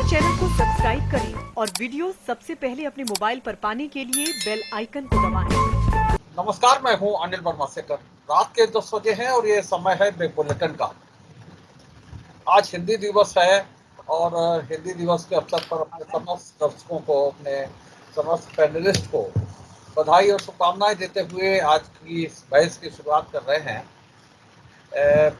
Channel को subscribe करें और वीडियो सबसे पहले अपने मोबाइल पर पाने के लिए बेल आइकन को दबाएं। नमस्कार, मैं हूं अनिल वर्मा सेकर। रात के 10 बजे हैं और ये समय है ब्रेक बुलेटिन का। आज हिंदी दिवस है और हिंदी दिवस के अवसर पर अपने समस्त दर्शकों को, अपने समस्त पैनलिस्ट को बधाई और शुभकामनाएं देते हुए आज की इस बहस की शुरुआत कर रहे हैं।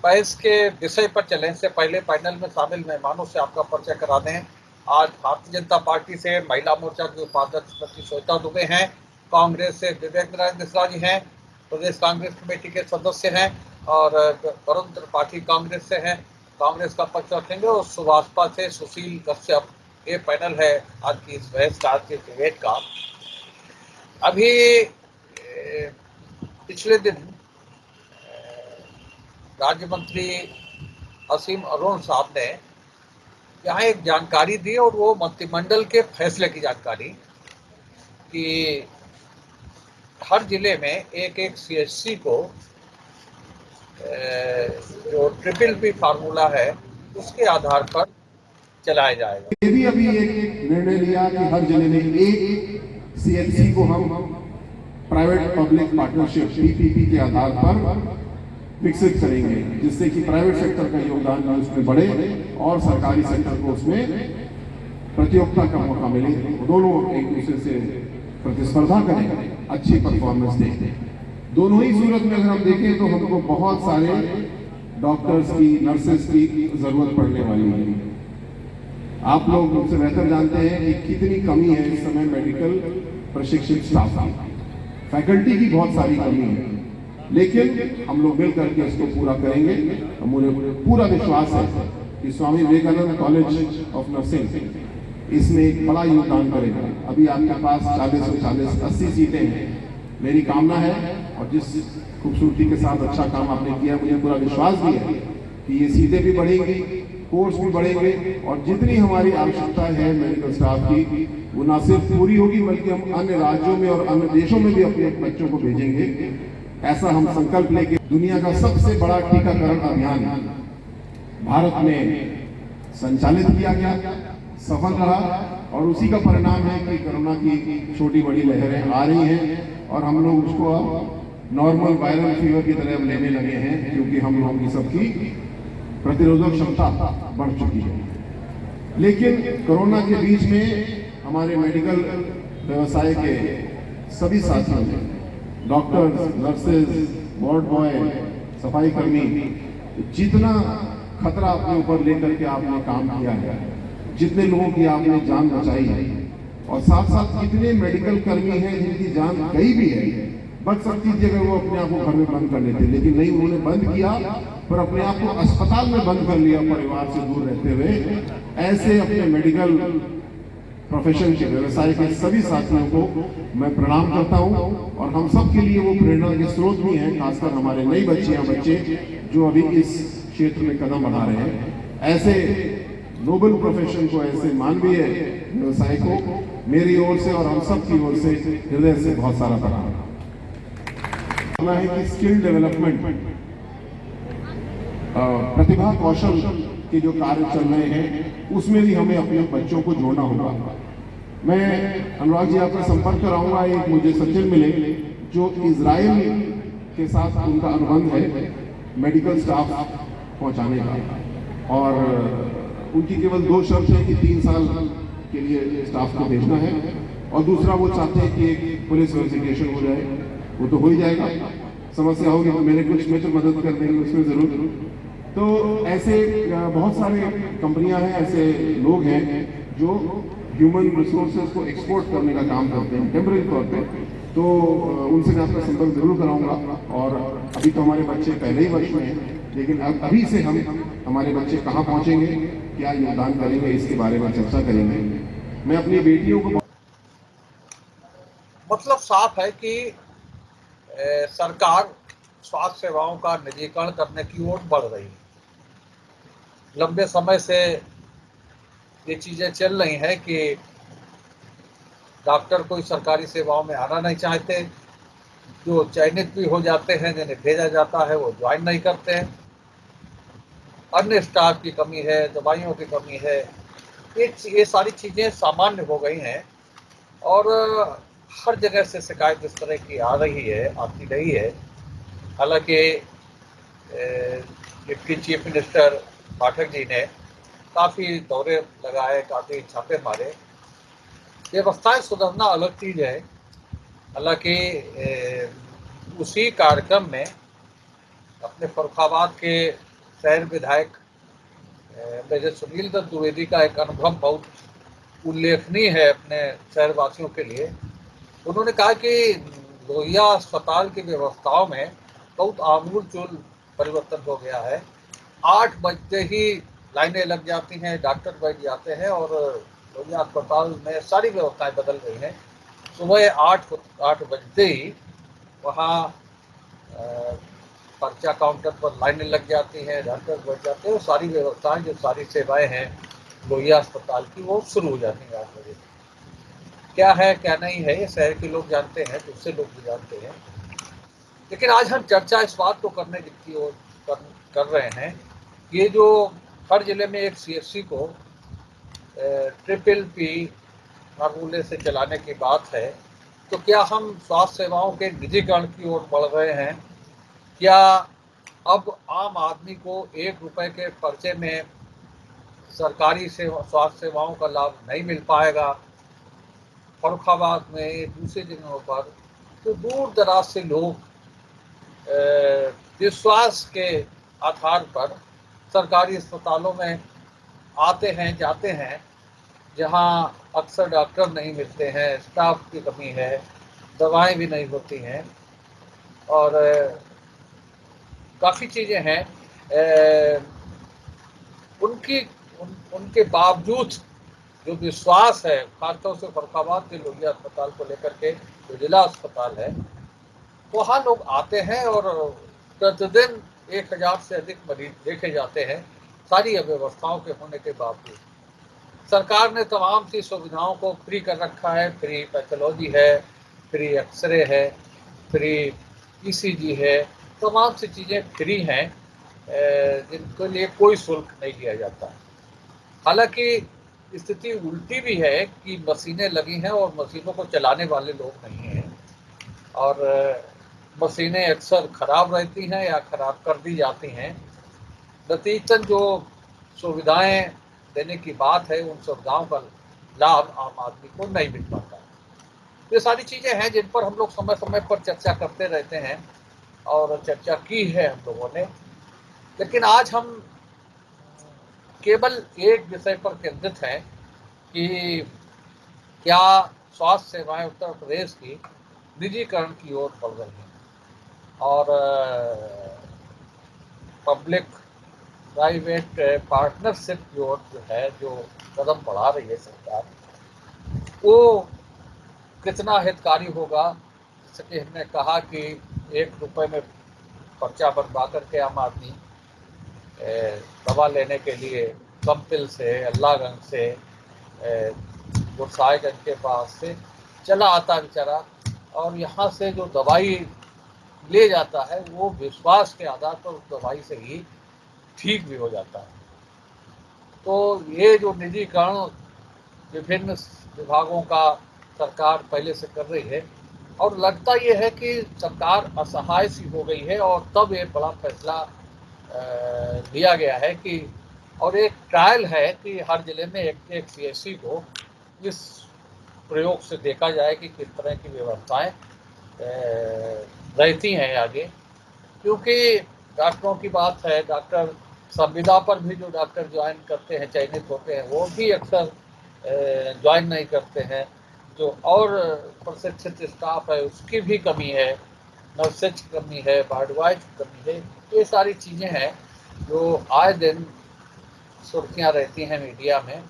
बहस के विषय पर चलने से पहले पैनल में शामिल मेहमानों से आपका परिचय करा दें। आज भारतीय जनता पार्टी से महिला मोर्चा की उपाध्यक्ष श्रीमती श्वेता दुबे हैं, कांग्रेस से विवेक नारायण मिश्रा जी हैं, प्रदेश कांग्रेस कमेटी के सदस्य हैं और वरुण त्रिपाठी कांग्रेस से हैं, कांग्रेस का पक्ष रखेंगे, और सुभाषपा से सुशील कश्यप। ये पैनल है आज की इस बहस का, आज के डिबेट का। अभी पिछले दिन राज्य मंत्री असीम अरुण साहब ने यहाँ एक जानकारी दी, और वो मंत्रिमंडल के फैसले की जानकारी कि हर जिले में एक एक सीएचसी को जो ट्रिपल पी फार्मूला है उसके आधार पर चलाया जाएगा। ये भी अभी एक निर्णय लिया कि हर जिले में एक सीएचसी को हम प्राइवेट पब्लिक पार्टनरशिप पीपीपी के आधार पर विकसित करेंगे, जिससे कि प्राइवेट सेक्टर का योगदान भी उसमें बढ़े और सरकारी सेक्टर को उसमें प्रतियोगिता का मौका मिले, दोनों एक दूसरे से प्रतिस्पर्धा करें, अच्छी परफॉर्मेंस दें। दोनों ही सूरत में अगर हम देखें तो हमको बहुत सारे डॉक्टर्स की, नर्सेस की जरूरत पड़ने वाली है। आप लोग मुझसे बेहतर जानते हैं कि कितनी कमी है इस समय मेडिकल प्रशिक्षित स्टाफ की, फैकल्टी की बहुत सारी कमी है, लेकिन हम लोग मिल करके इसको पूरा करेंगे। मुझे पूरा विश्वास है कि Swami Vivekananda college of nursing इसमें एक बड़ा योगदान करेगा। अभी आपके पास 40-80 सीटें हैं। मेरी कामना है, और जिस खूबसूरती के साथ अच्छा काम आपने किया, मुझे पूरा विश्वास भी है कि ये सीटें भी बढ़ेंगी, कोर्स भी बढ़ेंगे, और जितनी हमारी आवश्यकता है मेडिकल स्टाफ की, वो न सिर्फ पूरी होगी बल्कि हम अन्य राज्यों में और अन्य देशों में भी अपने बच्चों को भेजेंगे। ऐसा हम संकल्प लेके दुनिया का सबसे बड़ा टीकाकरण अभियान भारत में संचालित किया गया, सफल रहा, और उसी का परिणाम है कि कोरोना की छोटी बड़ी लहरें आ रही हैं और हम लोग उसको अब नॉर्मल वायरल फीवर की तरह लेने लगे हैं, क्योंकि हम लोगों की सबकी प्रतिरोधक क्षमता बढ़ चुकी है। लेकिन कोरोना के बीच में हमारे मेडिकल व्यवसाय के सभी साथियों ने, डॉक्टर्स, नर्सेज, वार्ड बॉय, सफाई कर्मी, जितना खतरा अपने ऊपर लेकर के आपने काम किया है, जितने लोगों की आपने जान बचाई है, और साथ साथ कितने मेडिकल कर्मी हैं जिनकी जान गई भी है, बच सकती थी अगर वो अपने आप को घर में बंद कर लेते, लेकिन नहीं, उन्होंने बंद किया पर अपने आप को अस्पताल में बंद कर लिया, परिवार से दूर रहते हुए। ऐसे अपने मेडिकल प्रोफेशन के, व्यवसाय के सभी साथियों को मैं प्रणाम करता हूं, और हम सब के लिए वो प्रेरणा के स्रोत भी हैं, खासकर हमारे नई बच्चियां, बच्चे जो अभी इस क्षेत्र में कदम बढ़ा रहे हैं। ऐसे नोबल प्रोफेशन को, ऐसे मानवीय व्यवसाय को मेरी ओर से और हम सब की ओर से हृदय से बहुत सारा प्रणाम है कि स्किल डेवलपमेंट, प्रतिभा कौशल के जो कार्य चल रहे हैं उसमें भी हमें अपने बच्चों को जोड़ना होगा। मैं अनुराग जी आपका संपर्क कराऊंगा, एक मुझे सज्जन मिले जो इजराइल के साथ उनका अनुबंध है मेडिकल स्टाफ पहुंचाने का, और उनकी केवल 2 शर्त है कि 3 साल के लिए स्टाफ को भेजना है, और दूसरा वो चाहते हैं कि एक पुलिस वेरिफिकेशन हो जाए। वो तो हो ही जाएगा, समस्या होगी तो मेरे कुछ मित्र मदद कर देंगे उसमें जरूर। तो ऐसे बहुत सारे कंपनियां हैं, ऐसे लोग हैं जो ह्यूमन रिसोर्सेज को एक्सपोर्ट करने का काम करते हैं टेम्परेरी तौर पे, तो उनसे मैं आपका संपर्क जरूर कराऊंगा। और अभी तो हमारे बच्चे पहले ही वर्ष में हैं, लेकिन अब अभी से हम हमारे बच्चे कहाँ पहुँचेंगे, क्या योगदान करेंगे, इसके बारे में चर्चा करेंगे। मैं अपनी बेटियों को, मतलब साफ है कि सरकार स्वास्थ्य सेवाओं का निजीकरण करने की ओर बढ़ रही है। लंबे समय से ये चीजें चल रही हैं कि डॉक्टर कोई सरकारी सेवाओं में आना नहीं चाहते, जो चयनित भी हो जाते हैं, जिन्हें भेजा जाता है वो ज्वाइन नहीं करते हैं। अन्य स्टाफ की कमी है, दवाइयों की कमी है, ये सारी चीज़ें सामान्य हो गई हैं और हर जगह से शिकायत इस तरह की आ रही है, आती रही है। हालांकि deputy chief minister Pathak ji ने काफ़ी दौरे लगाए, काफ़ी छापे मारे। व्यवस्थाएं सुधरना अलग चीज़ है। हालांकि उसी कार्यक्रम में अपने फर्रुखाबाद के शहर विधायक मेजर सुनील दत्त द्विवेदी का एक अनुभव बहुत उल्लेखनीय है अपने शहरवासियों के लिए। उन्होंने कहा कि लोहिया अस्पताल की व्यवस्थाओं में बहुत आमूल-चूल परिवर्तन हो गया है। 8 बजते ही लाइनें लग जाती हैं, डॉक्टर बैठ जाते हैं और लोहिया अस्पताल में सारी व्यवस्थाएं बदल गई हैं। सुबह 8 बजते ही वहाँ पर्चा काउंटर पर लाइनें लग जाती हैं, डॉक्टर बैठ जाते हैं और सारी व्यवस्थाएं, जो सारी सेवाएं हैं लोहिया अस्पताल की, वो शुरू हो जाती हैं 8 बजे। क्या है क्या नहीं है ये शहर के लोग जानते हैं, दूसरे लोग भी जानते हैं। लेकिन आज हम चर्चा इस बात को करने की ओर कर रहे हैं कि ये जो हर जिले में एक CHC को PPP फार्मूले से चलाने की बात है, तो क्या हम स्वास्थ्य सेवाओं के निजीकरण की ओर बढ़ रहे हैं? क्या अब आम आदमी को 1 रुपए के पर्चे में सरकारी स्वास्थ्य सेवाओं का लाभ नहीं मिल पाएगा? फर्रुखाबाद में, दूसरी जगहों पर तो दूर दराज से लोग विश्वास के आधार पर सरकारी अस्पतालों में आते हैं, जाते हैं, जहां अक्सर डॉक्टर नहीं मिलते हैं, स्टाफ की कमी है, दवाएं भी नहीं होती हैं और काफ़ी चीज़ें हैं। उनके बावजूद जो विश्वास है, खासतौर से फर्रुखाबाद के लोहिया अस्पताल को लेकर के जो जिला अस्पताल है, वहाँ लोग आते हैं और प्रतिदिन 1000 से अधिक मरीज देखे जाते हैं, सारी अव्यवस्थाओं के होने के बावजूद। सरकार ने तमाम सी सुविधाओं को फ्री कर रखा है। फ्री पैथोलॉजी है, फ्री एक्सरे है, फ्री ECG है, तमाम सी चीज़ें फ्री हैं जिनके लिए कोई शुल्क नहीं लिया जाता। हालांकि स्थिति उल्टी भी है कि मशीनें लगी हैं और मशीनों को चलाने वाले लोग नहीं हैं और मशीनें अक्सर ख़राब रहती हैं या ख़राब कर दी जाती हैं। नतीजतन जो सुविधाएं देने की बात है, उन सुविधाओं का लाभ आम आदमी को नहीं मिल पाता। ये सारी चीज़ें हैं जिन पर हम लोग समय समय पर चर्चा करते रहते हैं और चर्चा की है हम लोगों ने। लेकिन आज हम केवल एक विषय पर केंद्रित हैं कि क्या स्वास्थ्य सेवाएं उत्तर प्रदेश की निजीकरण की ओर बढ़ रही हैं और पब्लिक प्राइवेट पार्टनरशिप की ओर जो कदम बढ़ा रही है सरकार, वो कितना हितकारी होगा। जैसे कि हमने कहा कि 1 रुपए में पर्चा बनवा करके आम आदमी दवा लेने के लिए कंपिल से, अल्लाहगंज से, गुरसाईगंज के पास से चला आता बेचारा और यहाँ से जो दवाई ले जाता है वो विश्वास के आधार पर उस दवाई से ही ठीक भी हो जाता है। तो ये जो निजीकरण विभिन्न विभागों का सरकार पहले से कर रही है और लगता ये है कि सरकार असहाय सी हो गई है और तब ये बड़ा फैसला लिया गया है कि और एक ट्रायल है कि हर जिले में एक CHC को इस प्रयोग से देखा जाए कि किस तरह की व्यवस्थाएं रहती हैं आगे। क्योंकि डॉक्टरों की बात है, डॉक्टर संविदा पर भी जो डॉक्टर ज्वाइन करते हैं, चयनित होते हैं, वो भी अक्सर ज्वाइन नहीं करते हैं। जो और प्रशिक्षित स्टाफ है उसकी भी कमी है, नर्सेज की कमी है, वार्डवाइज की कमी है। ये सारी चीज़ें हैं जो आए दिन सुर्खियाँ रहती हैं मीडिया में।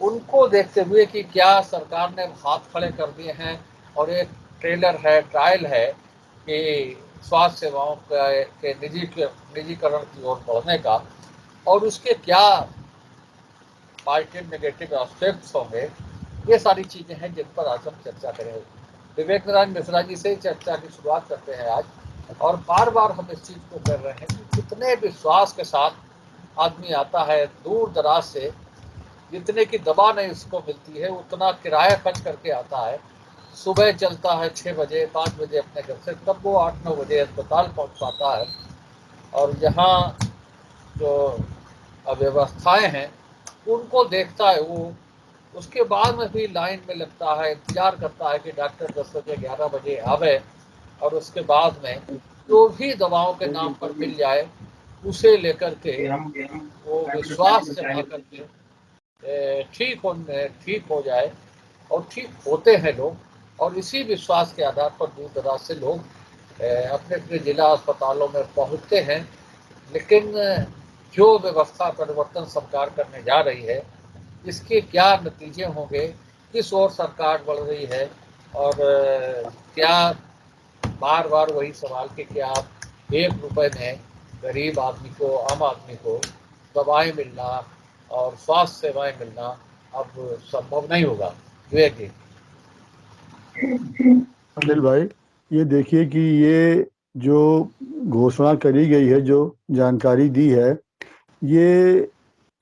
उनको देखते हुए कि क्या सरकार ने हाथ खड़े कर दिए हैं और एक ट्रायल है कि स्वास्थ्य सेवाओं के निजीकरण की ओर बढ़ने का और उसके क्या पॉजिटिव नेगेटिव एस्पेक्ट्स होंगे, ये सारी चीज़ें हैं जिन पर आज हम चर्चा करेंगे। विवेक नारायण मिश्रा जी से चर्चा की शुरुआत करते हैं आज और बार बार हम इस चीज़ को कर रहे हैं कि कितने विश्वास के साथ आदमी आता है दूर दराज से जितने की दवा नहीं उसको मिलती है उतना किराया खर्च करके आता है। सुबह चलता है 6 बजे 5 बजे अपने घर से, तब वो 8-9 बजे अस्पताल पहुंच पाता है। और यहाँ जो अव्यवस्थाएं हैं उनको देखता है वो, उसके बाद में भी लाइन में लगता है, इंतजार करता है कि डॉक्टर 10 बजे 11 बजे आवे, और उसके बाद में जो भी दवाओं के नाम पर मिल जाए उसे लेकर के वो विश्वास जमा करके ठीक हो जाए, और ठीक होते हैं लोग। और इसी विश्वास के आधार पर दूर दराज से लोग अपने अपने जिला अस्पतालों में पहुंचते हैं। लेकिन जो व्यवस्था परिवर्तन सरकार करने जा रही है, इसके क्या नतीजे होंगे, किस ओर सरकार बढ़ रही है, और क्या बार बार वही सवाल कि क्या आप 1 रुपए में गरीब आदमी को, आम आदमी को दवाएं मिलना और स्वास्थ्य सेवाएं मिलना अब संभव नहीं होगा। विवेक जी। अनिल भाई, ये देखिए कि ये जो घोषणा करी गई है, जो जानकारी दी है, ये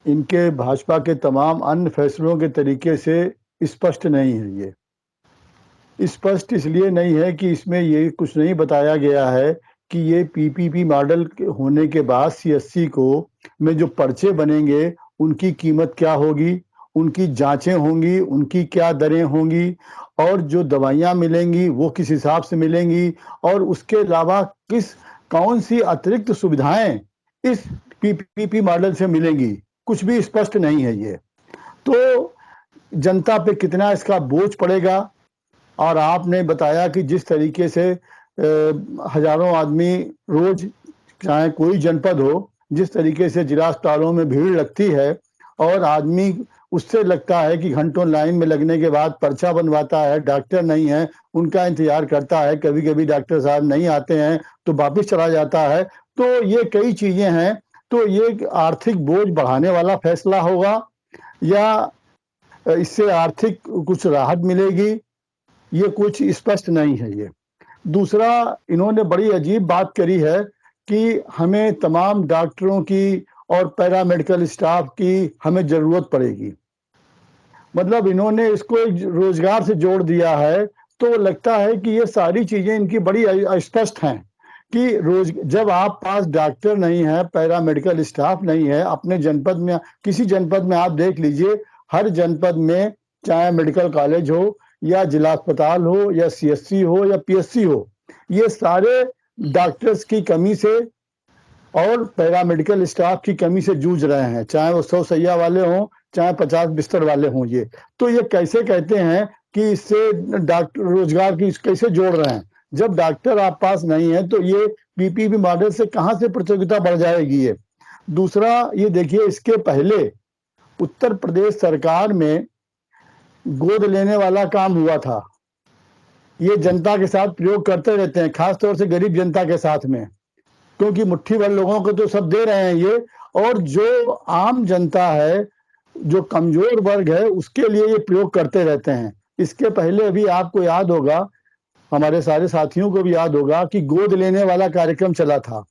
इनके भाजपा के तमाम अन्य फैसलों के तरीके से स्पष्ट नहीं है। ये स्पष्ट इसलिए नहीं है कि इसमें ये कुछ नहीं बताया गया है कि ये पीपीपी मॉडल होने के बाद सीएससी को में जो पर्चे बनेंगे उनकी कीमत क्या होगी, उनकी जांचें होंगी, उनकी क्या दरें होंगी, और जो दवाइयाँ मिलेंगी वो किस हिसाब से मिलेंगी, और उसके अलावा कौन सी अतिरिक्त सुविधाएं इस पीपीपी मॉडल से मिलेंगी, कुछ भी स्पष्ट नहीं है ये। तो जनता पे कितना इसका बोझ पड़ेगा। और आपने बताया कि जिस तरीके से हजारों आदमी रोज, चाहे कोई जनपद हो, जिस तरीके से जिला अस्पतालों में भीड़ लगती है, और आदमी उससे लगता है कि घंटों लाइन में लगने के बाद पर्चा बनवाता है, डॉक्टर नहीं है, उनका इंतजार करता है, कभी कभी डॉक्टर साहब नहीं आते हैं तो वापिस चला जाता है। तो ये कई चीजें हैं। तो ये आर्थिक बोझ बढ़ाने वाला फैसला होगा या इससे आर्थिक कुछ राहत मिलेगी, ये कुछ स्पष्ट नहीं है। ये दूसरा, इन्होंने बड़ी अजीब बात करी है कि हमें तमाम डॉक्टरों की और पैरामेडिकल स्टाफ की हमें जरूरत पड़ेगी। मतलब इन्होंने इसको रोजगार से जोड़ दिया है। तो लगता है कि ये सारी चीजें इनकी बड़ी अस्पष्ट हैं कि जब आप पास डॉक्टर नहीं है, पैरामेडिकल स्टाफ नहीं है, अपने जनपद में, किसी जनपद में आप देख लीजिए, हर जनपद में चाहे मेडिकल कॉलेज हो या जिला अस्पताल हो या सीएससी हो या पीएससी हो, ये सारे डॉक्टर्स की कमी से और पैरामेडिकल स्टाफ की कमी से जूझ रहे हैं, चाहे वो 100 सैया वाले हों चाहे 50 बिस्तर वाले हों। ये तो ये कैसे कहते हैं कि इससे डॉक्टर रोजगार की कैसे जोड़ रहे हैं, जब डॉक्टर आप पास नहीं है तो ये पीपीपी मॉडल से कहां से प्रतियोगिता बढ़ जाएगी। ये दूसरा, ये देखिए, इसके पहले उत्तर प्रदेश सरकार में गोद लेने वाला काम हुआ था। ये जनता के साथ प्रयोग करते रहते हैं, खासतौर से गरीब जनता के साथ में, क्योंकि मुट्ठी भर लोगों को तो सब दे रहे हैं ये, और जो आम जनता है, जो कमजोर वर्ग है, उसके लिए ये प्रयोग करते रहते हैं। इसके पहले भी आपको याद होगा, हमारे सारे साथियों को भी याद होगा कि गोद लेने वाला कार्यक्रम चला था।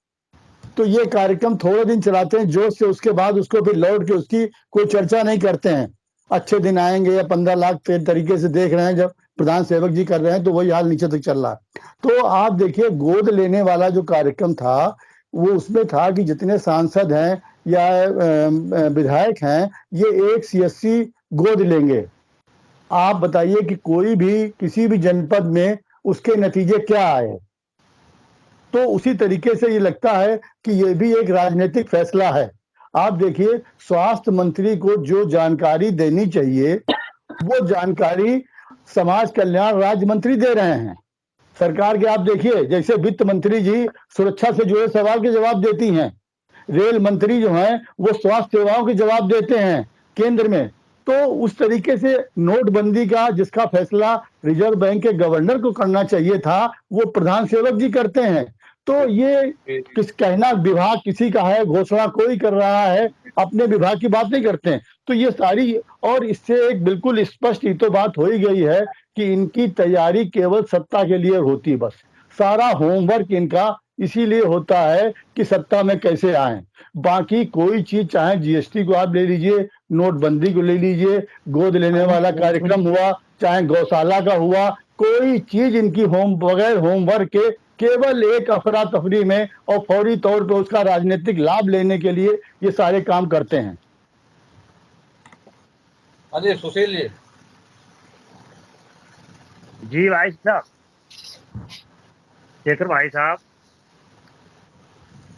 तो ये कार्यक्रम थोड़े दिन चलाते हैं जोश से, उसके बाद उसको फिर लौट के उसकी कोई चर्चा नहीं करते हैं। अच्छे दिन आएंगे या 15 लाख तरीके से देख रहे हैं, जब प्रधान सेवक जी कर रहे हैं तो वही हाल नीचे तक चल रहा है। तो आप देखिए, गोद लेने वाला जो कार्यक्रम था वो उसमें था कि जितने सांसद हैं या विधायक हैं, ये एक सीएससी गोद लेंगे। आप बताइए कि कोई भी किसी भी जनपद में उसके नतीजे क्या आए। तो उसी तरीके से ये लगता है कि ये भी एक राजनीतिक फैसला है। आप देखिए, स्वास्थ्य मंत्री को जो जानकारी देनी चाहिए वो जानकारी समाज कल्याण राज्य मंत्री दे रहे हैं। सरकार के आप देखिए, जैसे वित्त मंत्री जी सुरक्षा से जुड़े सवाल के जवाब देती हैं, रेल मंत्री जो हैं वो स्वास्थ्य सेवाओं के जवाब देते हैं केंद्र में। तो उस तरीके से नोटबंदी का जिसका फैसला रिजर्व बैंक के गवर्नर को करना चाहिए था, वो प्रधान सेवक जी करते हैं। तो ये किस कहना विभाग किसी का है, घोषणा कोई कर रहा है, अपने विभाग की बात नहीं करते हैं। तो ये सारी, और इससे एक बिल्कुल स्पष्ट ही तो बात हो ही गई है कि इनकी तैयारी केवल सत्ता के लिए होती, बस सारा होमवर्क इनका इसीलिए होता है कि सत्ता में कैसे आए। बाकी कोई चीज, चाहे जीएसटी को आप ले लीजिए, नोटबंदी को ले लीजिए, गोद लेने वाला कार्यक्रम हुआ, चाहे गौशाला का हुआ, कोई चीज इनकी बगैर होमवर्क के केवल एक अफरा तफरी में और फौरी तौर पे उसका राजनीतिक लाभ लेने के लिए ये सारे काम करते हैं। हाँ जी, सुशील जी। जी भाई साहब, शेखर भाई साहब,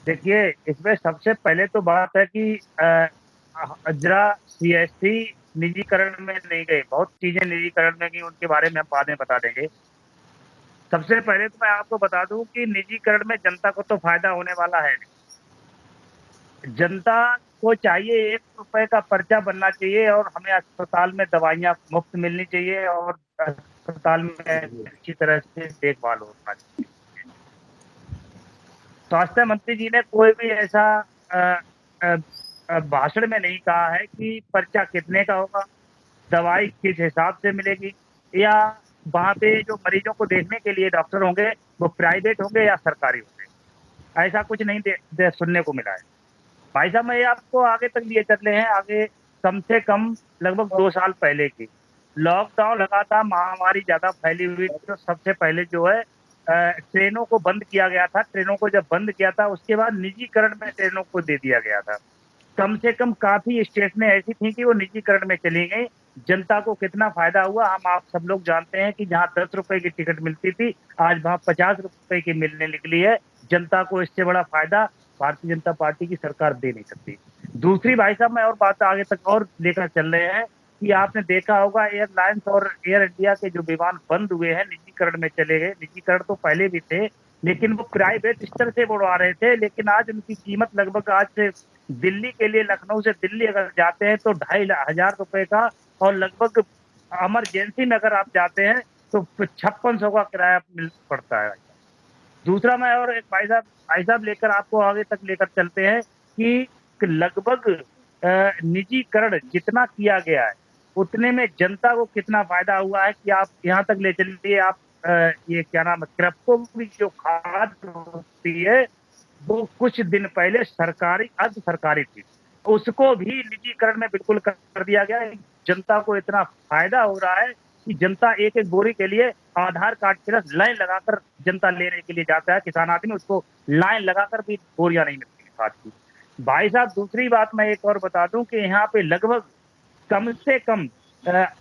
देखिए इसमें सबसे पहले तो बात है कि जरा सीएससी निजीकरण में नहीं गए, बहुत चीजें निजीकरण में गई, उनके बारे में हम बाद में बता देंगे। सबसे पहले तो मैं आपको बता दूं कि निजीकरण में जनता को तो फायदा होने वाला है। जनता को चाहिए 1 रुपए का पर्चा बनना चाहिए और हमें अस्पताल में दवाइयां मुफ्त मिलनी चाहिए और अस्पताल में अच्छी तरह से देखभाल होना चाहिए। स्वास्थ्य मंत्री जी ने कोई भी ऐसा भाषण में नहीं कहा है कि पर्चा कितने का होगा, दवाई किस हिसाब से मिलेगी, या वहाँ पे जो मरीजों को देखने के लिए डॉक्टर होंगे वो प्राइवेट होंगे या सरकारी होंगे। ऐसा कुछ नहीं सुनने को मिला है। भाई साहब, मैं आपको आगे तक लिए चले हैं, आगे कम से कम लगभग 2 साल पहले की लॉकडाउन लगा था, महामारी ज्यादा फैली हुई थी, तो सबसे पहले जो है ट्रेनों को बंद किया गया था। ट्रेनों को जब बंद किया था उसके बाद निजीकरण में ट्रेनों को दे दिया गया था। कम से कम काफी स्टेशनें ऐसी थी कि वो निजीकरण में चली गई। जनता को कितना फायदा हुआ हम आप सब लोग जानते हैं कि जहाँ 10 रुपए की टिकट मिलती थी आज वहाँ 50 रुपए की मिलने निकली है। जनता को इससे बड़ा फायदा भारतीय जनता पार्टी की सरकार दे नहीं सकती। दूसरी भाई साहब, मैं और बात आगे तक और लेकर चल रहे हैं कि आपने देखा होगा एयरलाइंस और एयर इंडिया के जो विमान बंद हुए हैं निजीकरण में चले गए। निजीकरण तो पहले भी थे लेकिन वो प्राइवेट स्तर से उड़ा रहे थे, लेकिन आज उनकी कीमत लगभग आज से दिल्ली के लिए, लखनऊ से दिल्ली अगर जाते हैं तो 2,500 रुपए का, और लगभग इमरजेंसी में अगर आप जाते हैं तो 5600 का किराया मिल पड़ता है। दूसरा मैं और एक भाई साहब लेकर आपको आगे तक लेकर चलते हैं कि लगभग निजीकरण जितना किया गया है उतने में जनता को कितना फायदा हुआ है कि आप यहाँ तक ले चलिए। आप ये क्या नाम है, क्रेप्को की जो खाद होती है वो कुछ दिन पहले सरकारी अर्ध सरकारी थी, उसको भी निजीकरण में बिल्कुल कर दिया गया है। जनता को इतना फायदा हो रहा है कि जनता एक एक बोरी के लिए आधार कार्ड के साथ लाइन लगाकर जनता लेने के लिए जाता है। किसान आदमी उसको लाइन लगाकर भी बोरियां नहीं मिलती खाद की। भाई साहब, दूसरी बात मैं एक और बता दूं कि यहाँ पे लगभग कम से कम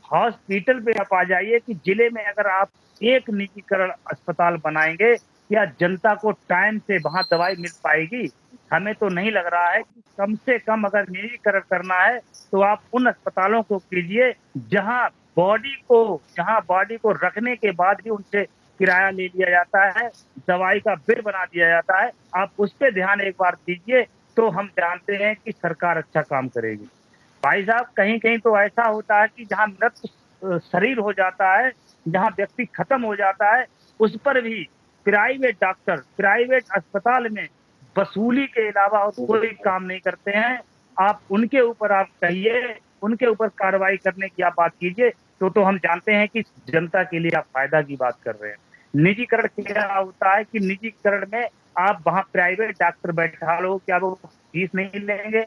हॉस्पिटल पे आप आ जाइए कि जिले में अगर आप एक निजीकरण अस्पताल बनाएंगे या जनता को टाइम से वहां दवाई मिल पाएगी। हमें तो नहीं लग रहा है कि कम से कम अगर निजीकरण करना है तो आप उन अस्पतालों को कीजिए जहां बॉडी को रखने के बाद भी उनसे किराया ले लिया जाता है, दवाई का बिल बना दिया जाता है। आप उस पर ध्यान एक बार दीजिए तो हम जानते हैं कि सरकार अच्छा काम करेगी। भाई साहब, कहीं कहीं तो ऐसा होता है कि जहां मृत शरीर हो जाता है, जहां व्यक्ति खत्म हो जाता है, उस पर भी प्राइवेट डॉक्टर प्राइवेट अस्पताल में वसूली के अलावा कोई काम नहीं करते हैं। आप उनके ऊपर आप कहिए, उनके ऊपर कार्रवाई करने की आप बात कीजिए तो हम जानते हैं कि जनता के लिए आप फायदा की बात कर रहे हैं। निजीकरण क्या होता है कि निजीकरण में आप वहां प्राइवेट डॉक्टर बैठा लो, क्या वो फीस नहीं लेंगे?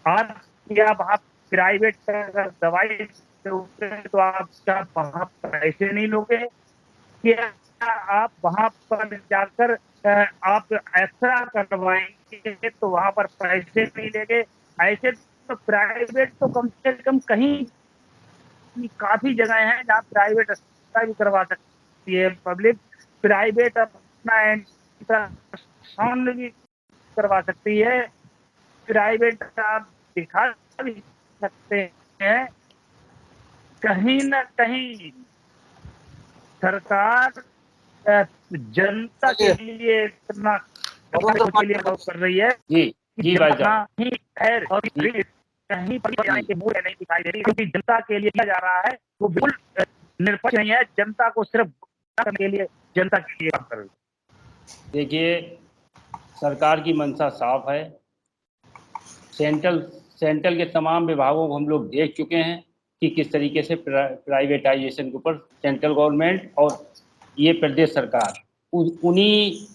और क्या वहां प्राइवेट अगर दवाई तो आप क्या वहां पैसे नहीं लोगे? क्या आप वहां पर जाकर आप एक्सरा करवाएंगे तो वहां पर पैसे नहीं लेंगे? ऐसे तो प्राइवेट तो कम से कम कहीं काफी जगह हैं जहाँ प्राइवेट अस्पताल भी करवा सकती है पब्लिक, प्राइवेट अपना अल्ट्रासाउंड भी करवा सकती है, प्राइवेट आप दिखा भी सकते हैं। कहीं ना कहीं सरकार जनता के लिए इतना के लिए कर रही है जी भाई साहब, खैर और कहीं पर के मुंह नहीं दिखाई दे रही, क्योंकि जनता के लिए किया जा रहा है वो बिल्कुल निरपक्ष नहीं है। जनता को सिर्फ करने के लिए जनता के लिए काम कर रही है। देखिए सरकार की मंशा साफ है। सेंट्रल के तमाम विभागों को हम लोग देख चुके हैं कि किस तरीके से प्राइवेटाइजेशन के ऊपर सेंट्रल गवर्नमेंट और ये प्रदेश सरकार उन्हीं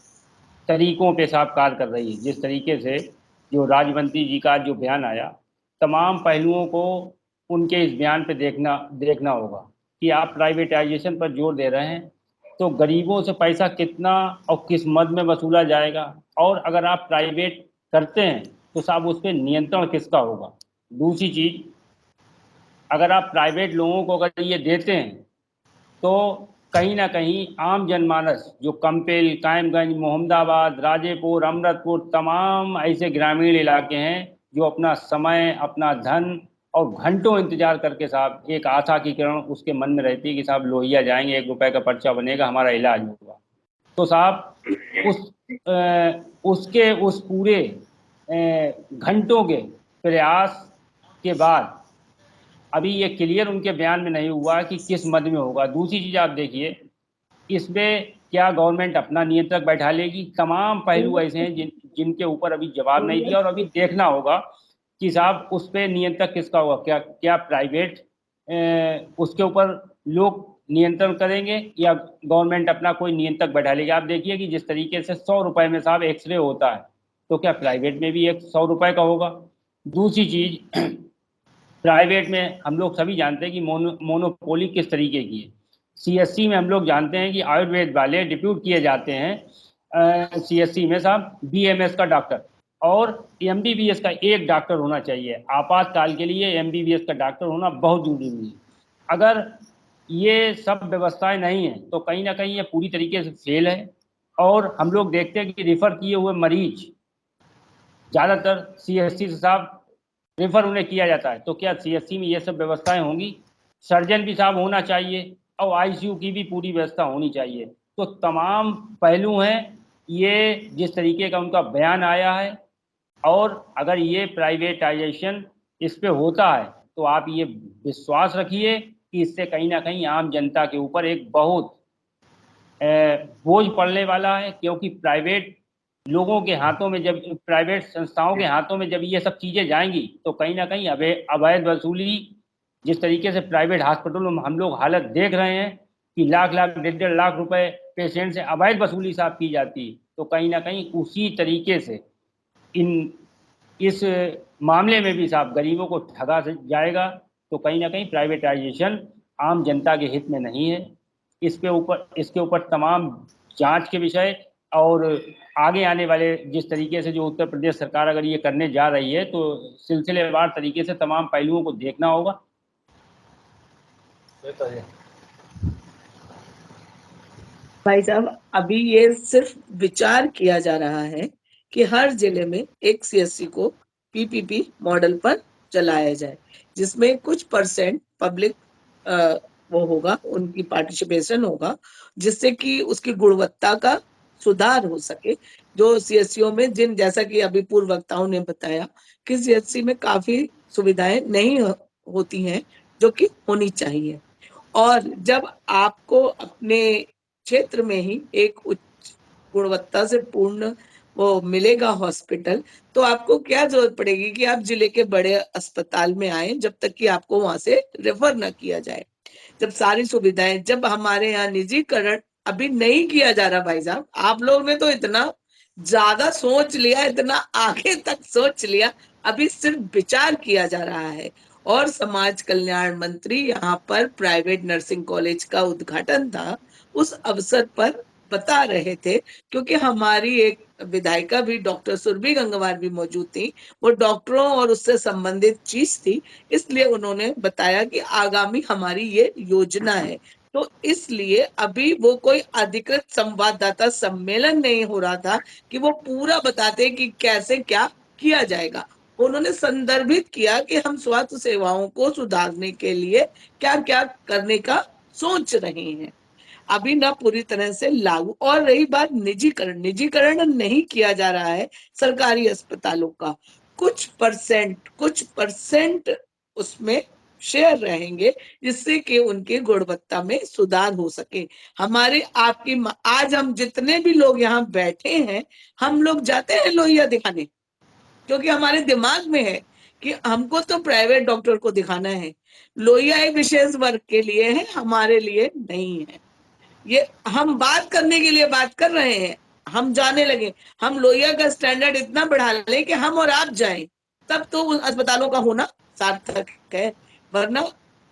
तरीकों पे साफ कार्य कर रही है। जिस तरीके से जो राजमंत्री जी का जो बयान आया तमाम पहलुओं को उनके इस बयान पे देखना होगा कि आप प्राइवेटाइजेशन पर जोर दे रहे हैं तो गरीबों से पैसा कितना और किस मद में वसूला जाएगा, और अगर आप प्राइवेट करते हैं तो साहब उस पर नियंत्रण किसका होगा। दूसरी चीज, अगर आप प्राइवेट लोगों को अगर ये देते हैं तो कहीं ना कहीं आम जनमानस जो कंपेल, कायमगंज, मोहम्मदाबाद, राजेपुर, अमृतपुर, तमाम ऐसे ग्रामीण इलाके हैं जो अपना समय, अपना धन और घंटों इंतजार करके साहब एक आशा की किरण उसके मन में रहती है कि साहब लोहिया जाएंगे, 1 रुपए का पर्चा बनेगा, हमारा इलाज होगा। तो साहब उसके उस पूरे घंटों के प्रयास के बाद अभी ये क्लियर उनके बयान में नहीं हुआ कि किस मद में होगा। दूसरी चीज आप देखिए, इसमें क्या गवर्नमेंट अपना नियंत्रक बैठा लेगी। तमाम पहलू ऐसे हैं जिनके ऊपर अभी जवाब नहीं दिया, और अभी देखना होगा कि साहब उस पर नियंत्रक किसका होगा। क्या प्राइवेट उसके ऊपर लोग नियंत्रण करेंगे या गवर्नमेंट अपना कोई नियंत्रक बैठा लेगी। आप देखिए कि जिस तरीके से 100 रुपए में साहब एक्सरे होता है, तो क्या प्राइवेट में भी एक 100 रुपए का होगा। दूसरी चीज, प्राइवेट में हम लोग सभी जानते हैं कि मोनोपोली किस तरीके की है। सीएससी में हम लोग जानते हैं कि आयुर्वेद वाले डिप्यूट किए जाते हैं सीएससी में साहब बीएमएस का डॉक्टर, और एमबीबीएस का एक डॉक्टर होना चाहिए। आपातकाल के लिए एमबीबीएस का डॉक्टर होना बहुत जरूरी है। अगर ये सब व्यवस्थाएं नहीं है तो कहीं ना कहीं ये पूरी तरीके से फेल है। और हम लोग देखते हैं कि रिफर किए हुए मरीज ज़्यादातर सीएससी से साहब रेफर उन्हें किया जाता है। तो क्या सीएससी में ये सब व्यवस्थाएं होंगी? सर्जन भी साहब होना चाहिए और आईसीयू की भी पूरी व्यवस्था होनी चाहिए। तो तमाम पहलू हैं। ये जिस तरीके का उनका बयान आया है, और अगर ये प्राइवेटाइजेशन इस पे होता है तो आप ये विश्वास रखिए कि इससे कहीं ना कहीं आम जनता के ऊपर एक बहुत बोझ पड़ने वाला है। क्योंकि प्राइवेट लोगों के हाथों में, जब प्राइवेट संस्थाओं के हाथों में जब ये सब चीज़ें जाएंगी तो कहीं ना कहीं अवैध वसूली, जिस तरीके से प्राइवेट हॉस्पिटलों में हम लोग हालत देख रहे हैं कि लाख लाख 1.5 लाख रुपए पेशेंट से अवैध वसूली साहब की जाती है, तो कहीं ना कहीं उसी तरीके से इस मामले में भी साहब गरीबों को ठगा जाएगा। तो कहीं ना कहीं प्राइवेटाइजेशन आम जनता के हित में नहीं है। इसके ऊपर तमाम जांच के विषय और आगे आने वाले जिस तरीके से जो उत्तर प्रदेश सरकार अगर ये करने जा रही है तो सिलसिलेवार तरीके से तमाम पहलुओं को देखना होगा। भाई साहब, अभी ये सिर्फ विचार किया जा रहा है कि हर जिले में एक सीएससी को पीपीपी मॉडल पर चलाया जाए, जिसमें कुछ परसेंट पब्लिक वो होगा, उनकी पार्टिसिपेशन होगा, जिससे कि उसकी गुणवत्ता का सुधार हो सके। जो सीएससीओ में जैसा कि अभी पूर्व वक्ताओं ने बताया कि सीएससी में काफी सुविधाएं नहीं होती हैं जो कि होनी चाहिए। और जब आपको अपने क्षेत्र में ही एक उच्च गुणवत्ता से पूर्ण वो मिलेगा हॉस्पिटल, तो आपको क्या जरूरत पड़ेगी कि आप जिले के बड़े अस्पताल में आए जब तक कि आपको वहां से रेफर न किया जाए। जब सारी सुविधाएं, जब हमारे यहाँ निजीकरण अभी नहीं किया जा रहा भाई साहब, आप लोग ने तो इतना ज्यादा सोच लिया, इतना आगे तक सोच लिया, अभी सिर्फ विचार किया जा रहा है। और समाज कल्याण मंत्री यहाँ पर प्राइवेट नर्सिंग कॉलेज का उद्घाटन था, उस अवसर पर बता रहे थे, क्योंकि हमारी एक विधायिका भी डॉक्टर सुरभि गंगवार भी मौजूद थी, वो डॉक्टरों और उससे संबंधित चीज थी, इसलिए उन्होंने बताया कि आगामी हमारी ये योजना है। तो इसलिए अभी वो कोई अधिकृत संवाददाता सम्मेलन नहीं हो रहा था कि वो पूरा बताते कि कैसे क्या किया जाएगा। उन्होंने संदर्भित किया कि हम स्वास्थ्य सेवाओं को सुधारने के लिए क्या क्या करने का सोच रहे हैं, अभी ना पूरी तरह से लागू। और रही बात निजीकरण, निजीकरण नहीं किया जा रहा है सरकारी अस्पतालों का, कुछ परसेंट उसमें शेयर रहेंगे, जिससे कि उनकी गुणवत्ता में सुधार हो सके। हमारे आपकी आज हम जितने भी लोग यहाँ बैठे हैं, हम लोग जाते हैं लोहिया दिखाने, क्योंकि हमारे दिमाग में है कि हमको तो प्राइवेट डॉक्टर को दिखाना है, लोहिया एक विशेष वर्ग के लिए है, हमारे लिए नहीं है। ये हम बात करने के लिए बात कर रहे हैं, हम जाने लगे, हम लोहिया का स्टैंडर्ड इतना बढ़ा लें कि हम और आप जाएं, तब तो उन अस्पतालों का होना सार्थक है, वरना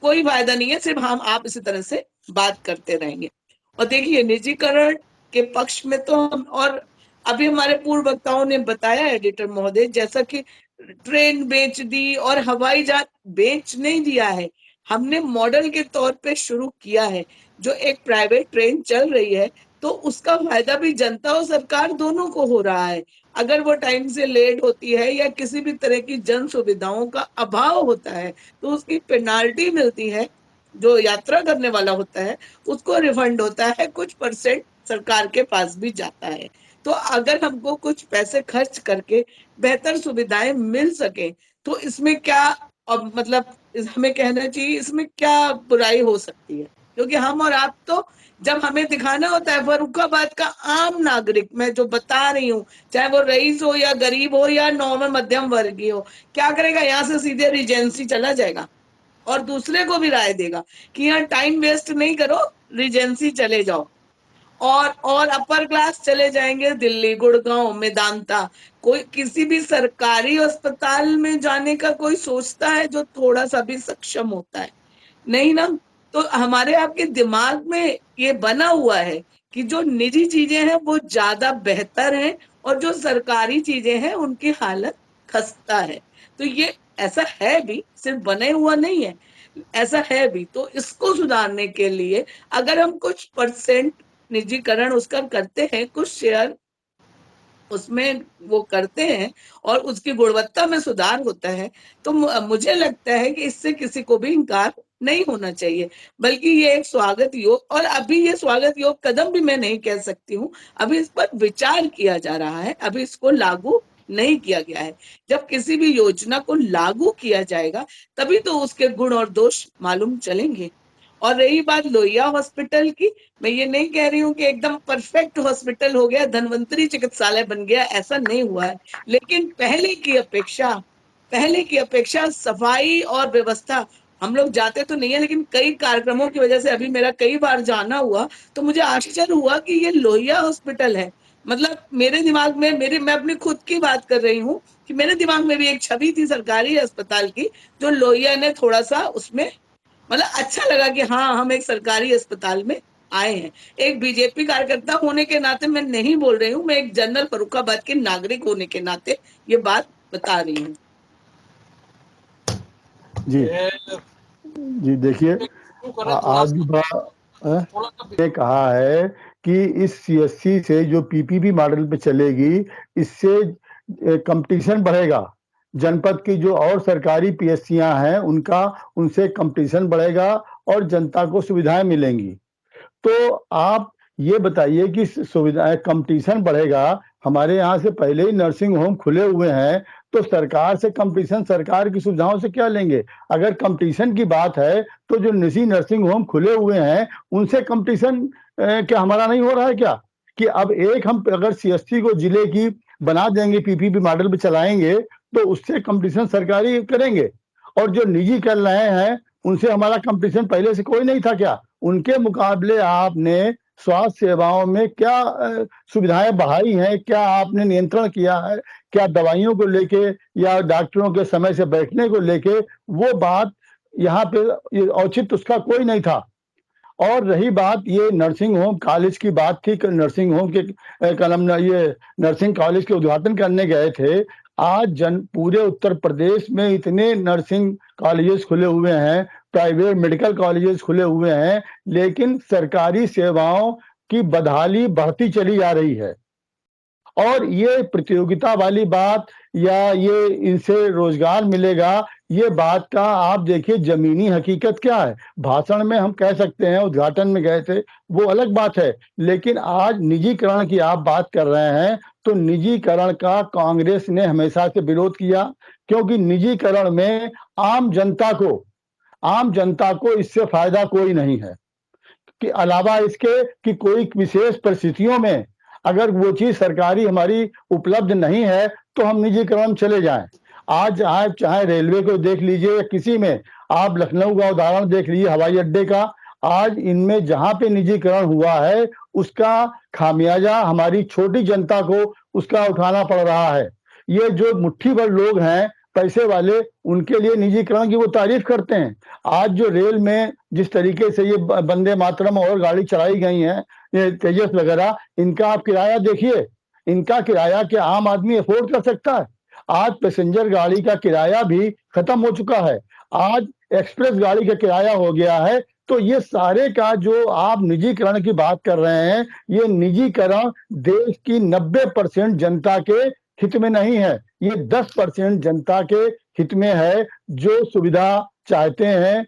कोई फायदा नहीं है, सिर्फ हम आप इसी तरह से बात करते रहेंगे। और देखिए निजीकरण के पक्ष में तो हम, और अभी हमारे पूर्व वक्ताओं ने बताया एडिटर महोदय, जैसा कि ट्रेन बेच दी और हवाई जहाज बेच नहीं दिया है, हमने मॉडल के तौर पे शुरू किया है। जो एक प्राइवेट ट्रेन चल रही है तो उसका फायदा भी जनता और सरकार दोनों को हो रहा है। अगर वो टाइम से लेट होती है या किसी भी तरह की जन सुविधाओं का अभाव होता है तो उसकी पेनाल्टी मिलती है, जो यात्रा करने वाला होता है उसको रिफंड होता है, कुछ परसेंट सरकार के पास भी जाता है। तो अगर हमको कुछ पैसे खर्च करके बेहतर सुविधाएं मिल सके तो इसमें क्या, अब मतलब हमें कहना चाहिए इसमें क्या बुराई हो सकती है, क्योंकि हम और आप तो जब हमें दिखाना होता है, फर्रुखाबाद का आम नागरिक, मैं जो बता रही हूँ, चाहे वो रईस हो या गरीब हो या नॉर्मल मध्यम वर्गीय हो, क्या करेगा, यहाँ से सीधे रिजेंसी चला जाएगा और दूसरे को भी राय देगा कि यहाँ टाइम वेस्ट नहीं करो, रिजेंसी चले जाओ। और अपर क्लास चले जाएंगे दिल्ली, गुड़गांव, मेदांता। कोई किसी भी सरकारी अस्पताल में जाने का कोई सोचता है जो थोड़ा सा भी सक्षम होता है? नहीं ना। तो हमारे आपके दिमाग में ये बना हुआ है कि जो निजी चीजें हैं वो ज्यादा बेहतर हैं और जो सरकारी चीजें हैं उनकी हालत खस्ता है। तो ये ऐसा है भी, सिर्फ बने हुआ नहीं है, ऐसा है भी। तो इसको सुधारने के लिए अगर हम कुछ परसेंट निजीकरण उसका करते हैं, कुछ शेयर उसमें वो करते हैं और उसकी गुणवत्ता में सुधार होता है, तो मुझे लगता है कि इससे किसी को भी इनकार नहीं होना चाहिए, बल्कि ये एक स्वागत योग, और अभी ये स्वागत योग कदम भी मैं नहीं कह सकती हूँ, अभी इस पर विचार किया जा रहा है, अभी इसको लागू नहीं किया गया है। जब किसी भी योजना को लागू किया जाएगा तभी तो उसके गुण और दोष मालूम चलेंगे। और रही बात लोहिया हॉस्पिटल की, मैं ये नहीं कह रही हूँ कि एकदम परफेक्ट हॉस्पिटल हो गया, धन्वंतरी चिकित्सालय बन गया, ऐसा नहीं हुआ है, लेकिन पहले की अपेक्षा सफाई और व्यवस्था, हम लोग जाते तो नहीं है लेकिन कई कार्यक्रमों की वजह से अभी मेरा कई बार जाना हुआ तो मुझे आश्चर्य हुआ कि ये लोहिया हॉस्पिटल है। मतलब मेरे दिमाग में, मैं अपनी खुद की बात कर रही हूँ कि मेरे दिमाग में भी एक छवि थी सरकारी अस्पताल की, जो लोहिया ने थोड़ा सा उसमें, मतलब अच्छा लगा कि हाँ हम एक सरकारी अस्पताल में आए हैं। एक बीजेपी कार्यकर्ता होने के नाते मैं नहीं बोल रही हूँ, मैं एक जनरल फर्रुखाबाद के नागरिक होने के नाते ये बात बता रही हूँ। जी ये जी देखिए, शुरू करें आज भी थोड़ा सा ने कहा है कि इस सीएससी से जो पीपीपी मॉडल पे चलेगी, इससे कंपटीशन बढ़ेगा। जनपद की जो और सरकारी पीएससीयां हैं उनसे कंपटीशन बढ़ेगा और जनता को सुविधाएं मिलेंगी। तो आप ये बताइए कि सुविधाएं, कंपटीशन बढ़ेगा, हमारे यहाँ से पहले ही नर्सिंग होम खुले हुए हैं, तो सरकार से कंपटीशन, सरकार की सुविधाओं से क्या लेंगे? अगर कंपटीशन की बात है तो जो निजी नर्सिंग होम खुले हुए हैं उनसे कंपटीशन क्या हमारा नहीं हो रहा है क्या? कि अब एक हम अगर सीएससी को जिले की बना देंगे, पीपीपी मॉडल पे चलाएंगे, तो उससे कंपटीशन सरकारी करेंगे, और जो निजी कर रहे हैं उनसे हमारा कंपटीशन पहले से कोई नहीं था क्या? उनके मुकाबले आपने स्वास्थ्य सेवाओं में क्या सुविधाएं बढ़ाई हैं? क्या आपने नियंत्रण किया है? क्या दवाइयों को लेके या डॉक्टरों के समय से बैठने को लेके, वो बात यहाँ पे ये औचित्य उसका कोई नहीं था। और रही बात ये नर्सिंग होम कॉलेज की बात थी, नर्सिंग होम के कलम ये नर्सिंग कॉलेज के उद्घाटन करने गए थे। आज पूरे उत्तर प्रदेश में इतने नर्सिंग कॉलेजेस खुले हुए हैं, प्राइवेट मेडिकल कॉलेजेस खुले हुए हैं, लेकिन सरकारी सेवाओं की बदहाली बढ़ती चली जा रही है। और ये प्रतियोगिता वाली बात या ये इनसे रोजगार मिलेगा, ये बात का आप देखिए जमीनी हकीकत क्या है। भाषण में हम कह सकते हैं, उद्घाटन में गए थे, वो अलग बात है, लेकिन आज निजीकरण की आप बात कर रहे हैं, तो निजीकरण का कांग्रेस ने हमेशा से विरोध किया, क्योंकि निजीकरण में आम जनता को इससे फायदा कोई नहीं है, कि अलावा इसके कि कोई विशेष परिस्थितियों में अगर वो चीज सरकारी हमारी उपलब्ध नहीं है तो हम निजीकरण में चले जाएं। आज आप चाहे रेलवे को देख लीजिए या किसी में, आप लखनऊ का उदाहरण देख लीजिए, हवाई अड्डे का, आज इनमें जहां पे निजीकरण हुआ है उसका खामियाजा हमारी छोटी जनता को उसका उठाना पड़ रहा है। ये जो मुट्ठी भर लोग हैं पैसे वाले उनके लिए निजीकरण की वो तारीफ करते हैं। आज जो रेल में जिस तरीके से ये वंदे मातरम और गाड़ी चलाई गई हैं, ये तेजस वगैरह, इनका आप किराया देखिए, इनका किराया क्या आम आदमी अफोर्ड कर सकता है? आज पैसेंजर गाड़ी का किराया भी खत्म हो चुका है, आज एक्सप्रेस गाड़ी का किराया हो गया है। तो ये सारे का जो आप निजीकरण की बात कर रहे हैं, ये निजीकरण देश की 90% जनता के हित में नहीं है, ये 10% जनता के हित में है, जो सुविधा चाहते हैं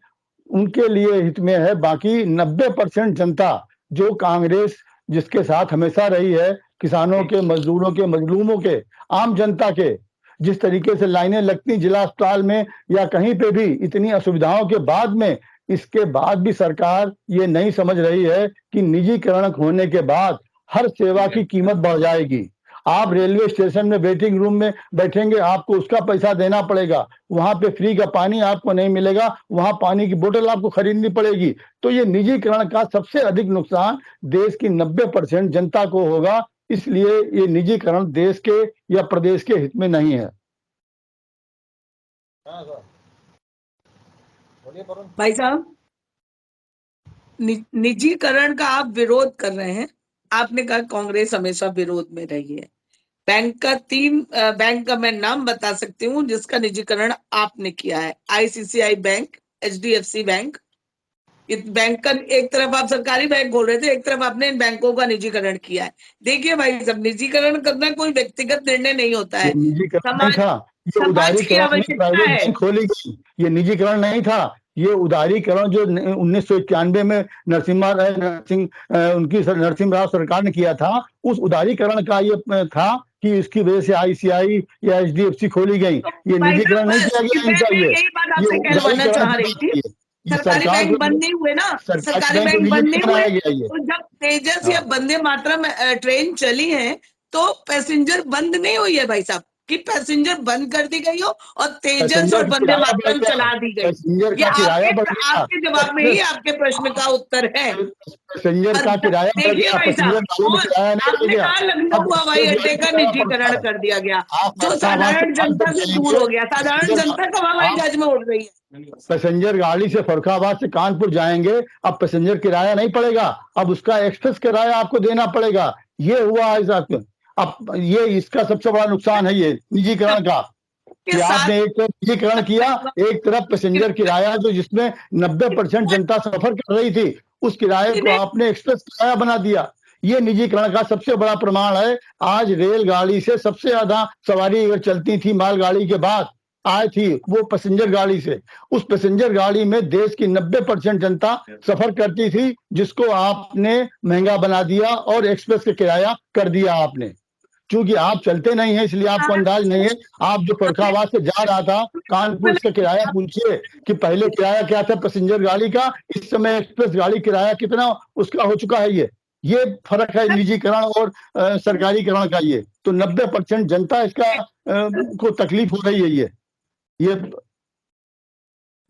उनके लिए हित में है। बाकी 90% जनता जो कांग्रेस जिसके साथ हमेशा रही है, किसानों के, मजदूरों के, मजलूमों के, आम जनता के, जिस तरीके से लाइनें लगती जिला अस्पताल में या कहीं पे भी इतनी असुविधाओं के बाद में, इसके बाद भी सरकार ये नहीं समझ रही है कि निजीकरण होने के बाद हर सेवा की कीमत बढ़ जाएगी। आप रेलवे स्टेशन में वेटिंग रूम में बैठेंगे, आपको उसका पैसा देना पड़ेगा, वहां पे फ्री का पानी आपको नहीं मिलेगा, वहां पानी की बोतल आपको खरीदनी पड़ेगी। तो ये निजीकरण का सबसे अधिक नुकसान देश की 90% जनता को होगा, इसलिए ये निजीकरण देश के या प्रदेश के हित में नहीं है। हाँ सर, बोलिए वरुण। भाई साहब, निजीकरण का आप विरोध कर रहे हैं। आपने कहा कांग्रेस हमेशा विरोध में रही है। बैंक का मैं नाम बता सकती हूँ जिसका निजीकरण आपने किया है। ICICI bank, HDFC bank. इस बैंक का एक तरफ आप सरकारी बैंक खोल रहे थे, एक तरफ आपने इन बैंकों का निजीकरण किया है। देखिए भाई साहब, निजीकरण करना कोई व्यक्तिगत निर्णय नहीं होता है। ये निजीकरण नहीं समाज था, ये समाज की उदारीकरण में आवश्यकता प्राइवेट है। बैंक खोली गई, ये निजीकरण नहीं था, ये उदारीकरण जो 1991 में नरसिम्हा राव सरकार ने किया था, उस उदारीकरण का ये था कि इसकी वजह से आईसीआई या एचडीएफसी खोली गई। ये भाई निजीकरण नहीं साहब, किया गया इनका, मैं ये यही बात आपसे कहलवाना उदारीकरण चाह की रही बात थी। है, ये सरकारी सरकार बैंक को बंद नहीं हुए ना, सरकारी बैंक को बैंक बंद नहीं निजी हुए। बनाया गया ये। तो जब तेजस या हाँ। वंदे मातरम ट्रेन चली है तो पैसेंजर बंद नहीं हुई है भाई साहब, कि पैसेंजर बंद कर दी गई हो और तेजस पैसेंजर और का वंदे किराया बढ़ मातरम गया, चला दी गई। पैसेंजर ये का किराया बढ़ आपके गया, आपके जवाब में ही आपके प्रश्न का उत्तर है। पैसेंजर का किराया बढ़ देखिए गया, भाई पैसेंजर साहब, गाड़ी में और किराया नहीं बढ़ आपने गया। कहा लखनऊ अब हवाई एक्सप्रेस अड्डे गाड़ी का किराया निजीकरण बढ़ता है। कर दिया गया, आप जो फरीदाबाद से साधारण जनता कानपुर से जाएंगे, दूर हो गया। साधारण जनता कब हवाई आप जहाज में उड़ रही है? पैसेंजर गाड़ी से फरुखाबाद से कानपुर जाएंगे, अब पैसेंजर किराया नहीं पड़ेगा, अब उसका एक्सप्रेस किराया आपको देना पड़ेगा। ये हुआ है साहब। अब ये इसका सबसे बड़ा नुकसान है ये निजीकरण का, के कि साथ आपने एक तरफ निजीकरण किया, एक तरफ पैसेंजर किराया जो जिसमें 90% जनता सफर कर रही थी, उस किराए को आपने एक्सप्रेस किराया बना दिया। ये निजीकरण का सबसे बड़ा प्रमाण है। आज रेलगाड़ी से सबसे ज्यादा सवारी अगर चलती थी मालगाड़ी के बाद आई थी, वो पैसेंजर गाड़ी से। उस पैसेंजर गाड़ी में देश की 90% जनता सफर करती थी, जिसको आपने महंगा बना दिया और एक्सप्रेस का किराया कर दिया आपने। क्योंकि आप चलते नहीं है इसलिए आपको अंदाज नहीं है। आप जो फरुखाबाद से जा रहा था कानपुर, उसका किराया पूछिए कि पहले किराया क्या था पैसेंजर गाड़ी का, इस समय एक्सप्रेस गाड़ी किराया कितना उसका हो चुका है। ये फर्क है निजीकरण और सरकारीकरण का। ये तो 90% जनता इसका को तकलीफ हो रही है। ये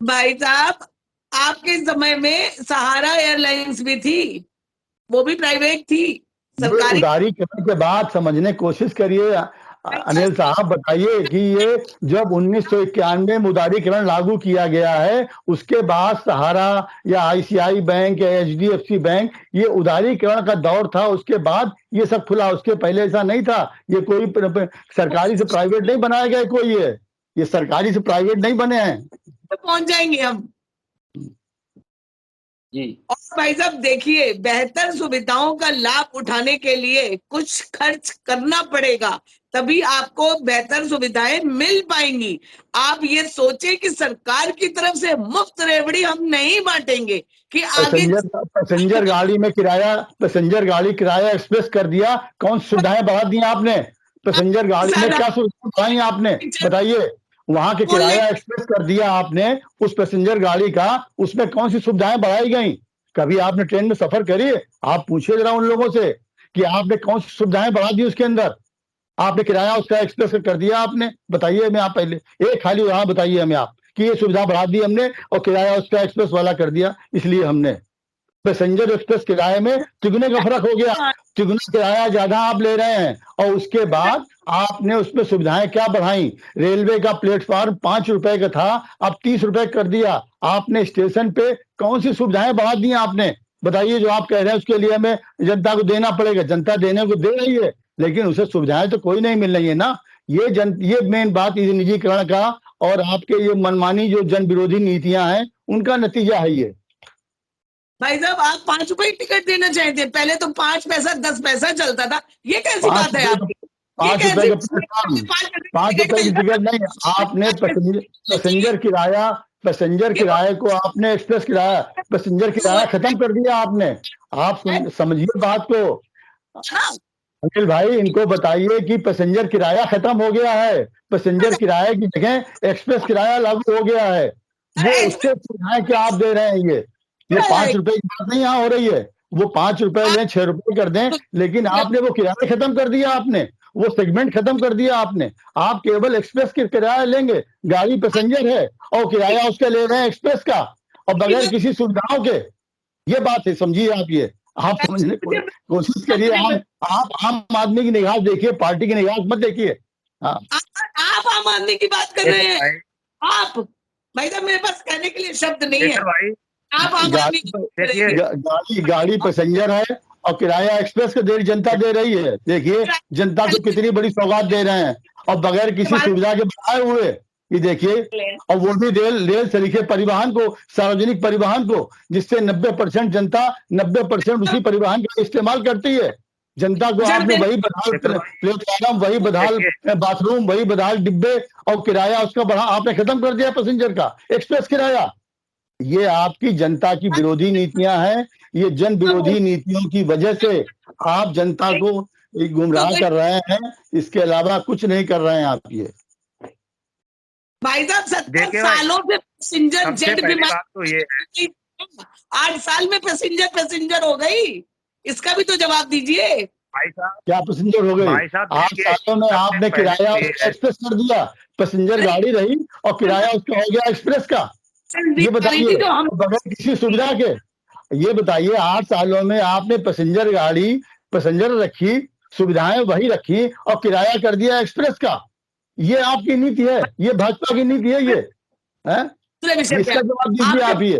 भाई साहब, आपके समय में सहारा एयरलाइंस भी थी, वो भी प्राइवेट थी। सरकारी उदारीकरण के बाद समझने की कोशिश करिए अनिल साहब, बताइए कि ये जब 1991 में उदारीकरण लागू किया गया है, उसके बाद सहारा या आईसीआई बैंक या एचडीएफसी बैंक, ये उदारीकरण का दौर था, उसके बाद ये सब खुला। उसके पहले ऐसा नहीं था। ये कोई सरकारी से प्राइवेट नहीं बनाया गया, कोई ये सरकारी से प्राइवेट नहीं बने हैं। तो पहुंच जाएंगे हम जी। और भाई साहब देखिए, बेहतर सुविधाओं का लाभ उठाने के लिए कुछ खर्च करना पड़ेगा, तभी आपको बेहतर सुविधाएं मिल पाएंगी। आप ये सोचे कि सरकार की तरफ से मुफ्त रेवड़ी हम नहीं बांटेंगे कि आगे पैसेंजर गाड़ी में किराया, पैसेंजर गाड़ी किराया एक्सप्रेस कर दिया, कौन सुविधाएं बढ़ा दी आपने? पैसेंजर गाड़ी में क्या सुविधाएं बढ़ाई आपने, बताइए? वहां के किराया एक्सप्रेस कर दिया आपने उस पैसेंजर गाड़ी का, उसमें कौन सी सुविधाएं बढ़ाई गई? कभी आपने ट्रेन में सफर करिए, आप पूछिए जरा उन लोगों से कि आपने कौन सी सुविधाएं बढ़ा दी उसके अंदर। आपने किराया उसका एक्सप्रेस कर दिया आपने, बताइए हमें आप पहले एक खाली वहां बताइए हमें आप कि ये सुविधा बढ़ा दी हमने और किराया उसका एक्सप्रेस वाला कर दिया इसलिए हमने, पैसेंजर एक्सप्रेस किराए में तिगुने का फर्क हो गया, तिगुना किराया ज्यादा आप ले रहे हैं। और उसके बाद आपने उसमें सुविधाएं क्या बढ़ाई? रेलवे का प्लेटफॉर्म 5 रुपए का था, अब 30 रुपए कर दिया। आपने स्टेशन पे कौन सी सुविधाएं बढ़ा दी आपने? बताइए, जो आप कह रहे हैं उसके लिए हमें जनता को देना पड़ेगा। जनता देने को दे रही है, लेकिन उसे सुविधाएं तो कोई नहीं मिल रही है ना। ये मेन बात इस निजीकरण का और आपके ये मनमानी जो जन विरोधी नीतियां हैं, उनका नतीजा है ये। भाई साहब, आप 5 रुपए की टिकट देना चाहते हैं, पहले तो 5 पैसा 10 पैसा चलता था। ये कैसी 5 बात है आपकी? ये 5 रुपए कैसी का प्लेटफॉर्म, 5 रुपए की टिकट नहीं, आपने पैसेंजर किराए को आपने एक्सप्रेस किराया, पैसेंजर किराया खत्म कर दिया आपने। आप समझिए बात को अनिल भाई, इनको बताइए कि पैसेंजर किराया खत्म हो गया है, पैसेंजर किराए की जगह एक्सप्रेस किराया लागू हो गया है। वो उससे सुविधाएं क्या आप दे रहे हैं? ये 5 रुपए की बात नहीं यहाँ हो रही है। वो 5 रुपए लें, 6 रुपए कर दें, लेकिन आपने वो किराया खत्म कर दिया, आपने वो सेगमेंट खत्म कर दिया आपने। आप केवल एक्सप्रेस की किराया लेंगे, गाड़ी पैसेंजर है और किराया उसका ले रहे हैं एक्सप्रेस का, और बगैर किसी सुविधाओं के। ये बात है, समझिए आप ये। आप समझने की कोशिश करिए। आप आम आदमी की निगाह देखिए, पार्टी की निगाह मत देखिए। हाँ, आप आम आदमी की बात कर रहे हैं। आप भाई साहब, मेरे पास कहने के लिए शब्द नहीं है। भाई आप आम आदमी की बात कर रहे हैं। गाड़ी पैसेंजर है और किराया एक्सप्रेस का जनता दे रही है। देखिए जनता को कितनी बड़ी सौगात दे रहे हैं, और बगैर किसी सुविधा के बढ़ाए हुए। ये देखिए, और वो भी रेल सरीखे परिवहन को, सार्वजनिक परिवहन को, जिससे 90% जनता 90% उसी परिवहन का इस्तेमाल करती है। जनता को आपने वही बदहाल प्लेटफॉर्म, वही बदहाल बाथरूम, वही बदहाल डिब्बे, और किराया उसका बढ़ा आपने खत्म कर दिया पैसेंजर का एक्सप्रेस किराया। ये आपकी जनता की विरोधी नीतियां हैं। ये जन विरोधी नीतियों की वजह से आप जनता को गुमराह कर रहे हैं, इसके अलावा कुछ नहीं कर रहे हैं आप। ये भाई साहब, 70 सालों से पैसेंजर जेट विमान तो ये है, 8 साल में पैसेंजर हो गई। इसका भी तो जवाब दीजिए। भाई साहब क्या पैसेंजर हो गई? 8 सालों में आपने किराया एक्सप्रेस कर दिया, पैसेंजर गाड़ी रही और किराया उसका हो गया एक्सप्रेस का। ये बताइए, बगैर किसी सुविधा के। ये बताइए, 8 सालों में आपने पैसेंजर गाड़ी पैसेंजर रखी, सुविधाएं वही रखी, और किराया कर दिया एक्सप्रेस का। ये आपकी नीति है, ये भाजपा की नीति है। ये है, इसका जवाब दीजिए आप। ये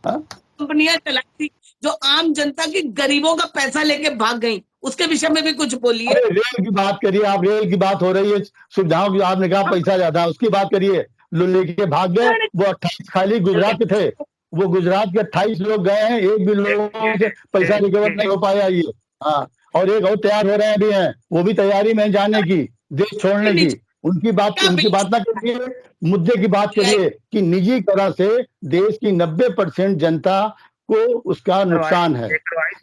कंपनियां चलाई थी जो आम जनता की, गरीबों का पैसा लेके भाग गई, उसके विषय में भी कुछ बोलिए। रेल की बात करिए आप, रेल की बात हो रही है, सुविधाओं की आपने कहा पैसा ज्यादा, उसकी बात करिए। लेके भाग गए, वो 28 खाली गुजरात के थे, वो गुजरात के 28 लोग गए हैं, एक भी लोगों से पैसा रिकवर नहीं हो पाया। ये हाँ, और एक और तैयार हो रहे हैं भी हैं, वो भी तैयारी में जाने की, देश छोड़ने की। उनकी बात ना करिए, मुद्दे की बात करिए कि निजीकरण से देश की 90% जनता को उसका नुकसान है।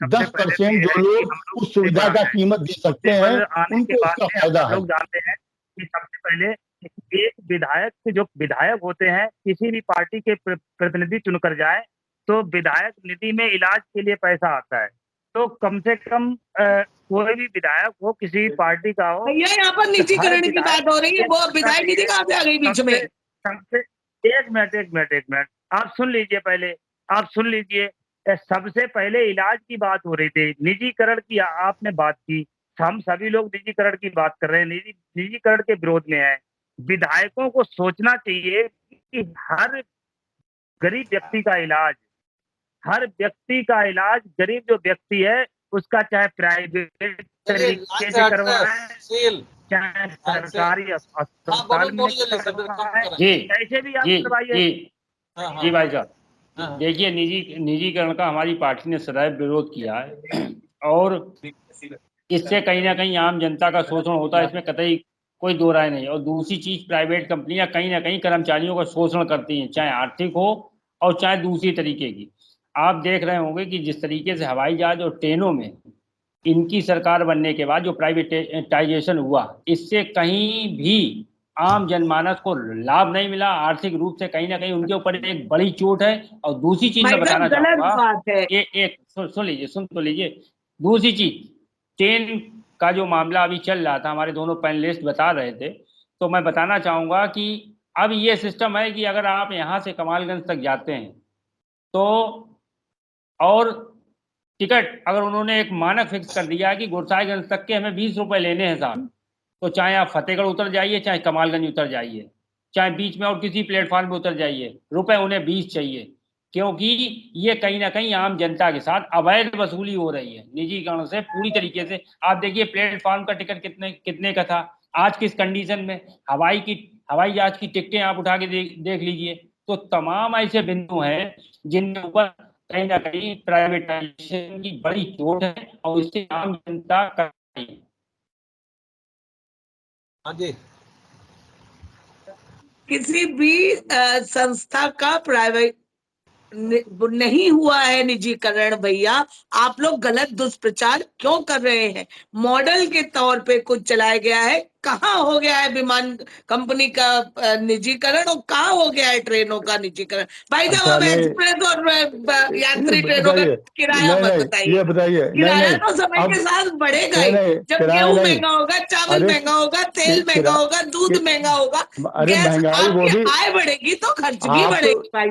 10% जो लोग उस सुविधा का कीमत दे सकते हैं, उनको उसका फायदा है। लोग जानते हैं कि सबसे पहले एक विधायक, जो विधायक होते हैं, किसी भी पार्टी के प्रतिनिधि चुनकर जाए तो विधायक निधि में इलाज के लिए पैसा आता है। तो कम से कम कोई भी विधायक हो, किसी पार्टी का हो, यहाँ पर निजीकरण की बात हो रही है, वो विधायक निधि कहाँ से आ गई बीच में? एक मिनट, आप सुन लीजिए पहले, आप सुन लीजिए। सबसे पहले इलाज की बात हो रही थी, निजीकरण की आपने बात की। हम सभी लोग निजीकरण की बात कर रहे हैं, निजीकरण के विरोध में है। विधायकों को सोचना चाहिए कि हर गरीब व्यक्ति का इलाज, गरीब जो व्यक्ति है उसका, चाहे प्राइवेट तरीके से करवाएं, चाहे सरकारी अस्पताल में कैसे भी आप करवाइए। जी भाई साहब, देखिए, निजीकरण का हमारी पार्टी ने सदैव विरोध किया है, और इससे कहीं ना कहीं आम जनता का शोषण होता है, इसमें कतई कोई दो राय नहीं। और दूसरी चीज, प्राइवेट कंपनियां कहीं ना कहीं कर्मचारियों का शोषण करती हैं, चाहे आर्थिक हो और चाहे दूसरी तरीके की। आप देख रहे होंगे कि जिस तरीके से हवाई जहाज और ट्रेनों में इनकी सरकार बनने के बाद जो प्राइवेटाइजेशन हुआ, इससे कहीं भी आम जनमानस को लाभ नहीं मिला। आर्थिक रूप से कहीं ना कहीं उनके ऊपर एक बड़ी चोट है। और दूसरी चीज मैं बताना चाहूंगा, एक सुन तो लीजिए। दूसरी चीज, ट्रेन का जो मामला अभी चल रहा था, हमारे दोनों पैनलिस्ट बता रहे थे, तो मैं बताना चाहूंगा कि अब ये सिस्टम है कि अगर आप यहाँ से कमालगंज तक जाते हैं तो, और टिकट अगर उन्होंने एक मानक फिक्स कर दिया है कि गोसाईगंज तक के हमें 20 रुपए लेने हैं साहब, तो चाहे आप फतेहगढ़ उतर जाइए, चाहे कमालगंज उतर जाइए, चाहे बीच में और किसी प्लेटफॉर्म पे उतर जाइए, रुपए उन्हें 20 चाहिए, क्योंकि ये कहीं ना कहीं आम जनता के साथ अवैध वसूली हो रही है निजीकरण से पूरी तरीके से। आप देखिए प्लेटफॉर्म का टिकट कितने का था, आज किस कंडीशन में, हवाई जहाज की टिकटें आप उठा के देख लीजिए। तो तमाम ऐसे बिंदु हैं जिनके ऊपर कहीं ना कहीं प्राइवेटाइजेशन की बड़ी चोट है और इससे आम जनता कर रही है। हाँ जी, किसी भी संस्था का प्राइवेट नहीं हुआ है निजीकरण भैया। आप लोग गलत दुष्प्रचार क्यों कर रहे हैं? मॉडल के तौर पे कुछ चलाया गया है, कहाँ हो गया है विमान कंपनी का निजीकरण और कहाँ हो गया है ट्रेनों का निजीकरण? भाई साहब अब एक्सप्रेस और यात्री ट्रेनों का किराया मत बताइए। ये बताइए, किराया तो समय के साथ बढ़ेगा ही। जब गेहूं महंगा होगा, चावल महंगा होगा, तेल महंगा होगा, दूध महंगा होगा, गैस, आपकी आय बढ़ेगी तो खर्च भी बढ़ेगी भाई।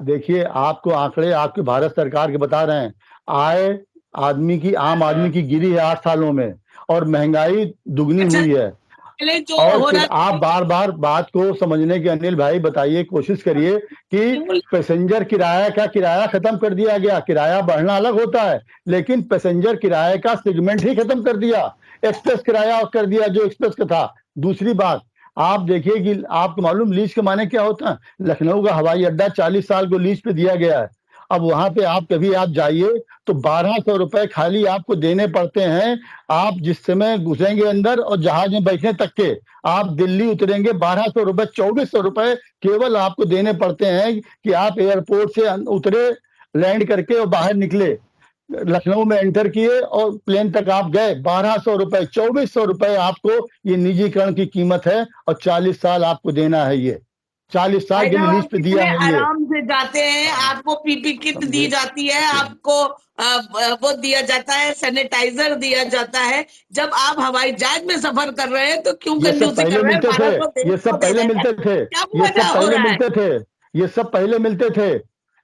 देखिए, आपको आंकड़े आपके भारत सरकार के बता रहे हैं, आय आम आदमी की गिरी है 8 सालों में और महंगाई दुगनी हुई है। और फिर आप बार बार बात को समझने के, अनिल भाई बताइए, कोशिश करिए कि पैसेंजर किराया खत्म कर दिया गया। किराया बढ़ना अलग होता है, लेकिन पैसेंजर किराए का सेगमेंट ही खत्म कर दिया, एक्सप्रेस किराया कर दिया जो एक्सप्रेस का था। दूसरी बात, आप देखिए कि आपको मालूम लीज के माने क्या होता है? लखनऊ का हवाई अड्डा 40 साल को लीज पे दिया गया है। अब वहां पे आप जाइए तो 1200 रुपए खाली आपको देने पड़ते हैं। आप जिस समय घुसेंगे अंदर और जहाज में बैठने तक के, आप दिल्ली उतरेंगे 1200 रुपए, 2400 रुपए केवल आपको देने पड़ते हैं कि आप एयरपोर्ट से उतरे, लैंड करके और बाहर निकले, लखनऊ में एंटर किए और प्लेन तक आप गए। 1200 रुपए, 2400 रुपए आपको ये निजीकरण की कीमत है और 40 साल आपको देना है। ये 40 साल के लिए लीज पे दिया है। ये आराम से जाते हैं, आपको पीपी किट दी जाती है, आपको वो दिया जाता है, सैनिटाइजर दिया जाता है। जब आप हवाई जहाज में सफर कर रहे हैं तो क्यों कंजूसी कर रहे हैं? ये सब पहले मिलते थे, ये सब पहले मिलते थे,